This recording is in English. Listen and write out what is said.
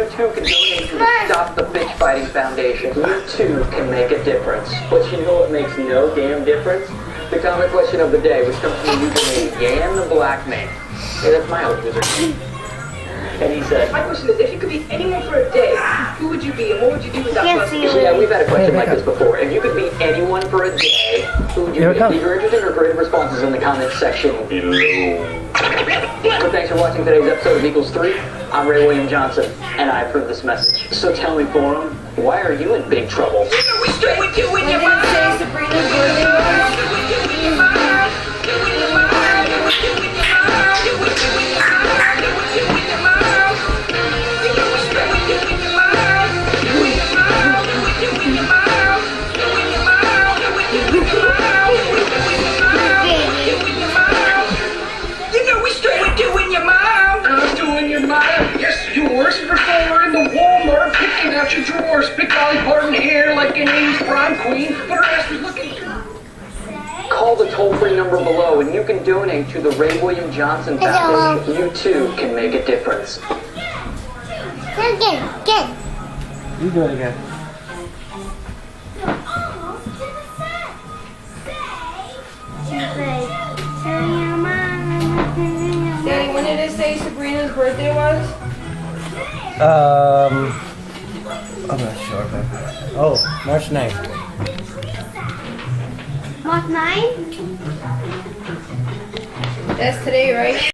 You too can donate to the Stop the Bitch Fighting Foundation. You too can make a difference. But you know what makes no damn difference? The comic question of the day, which comes from the username Yan the Black Man. Hey, that's my old user. And he said, my question is, if you could be anyone for a day, who would you be and what would you do with that person? yeah, we've had a question like this before. If you could be anyone for a day, who would you be? Leave your interesting or creative responses in the comments section below. So thanks for watching today's episode of Equals 3. I'm Ray William Johnson, and I approve this message. So tell me, Forum, why are you in big trouble? We straight with you in your mind. Sabrina's birthday. Yes, yours. You're in the Walmart picking out your drawers. Big Dolly Parton hair like an 80s prom queen, but her ass was looking. Call the toll-free number below and you can donate to the Ray William Johnson Foundation. You too can make a difference. Again. You do it again. Daddy, when did it say Sabrina's birthday was? I'm not sure. Oh, March 9th. March 9? That's today, right?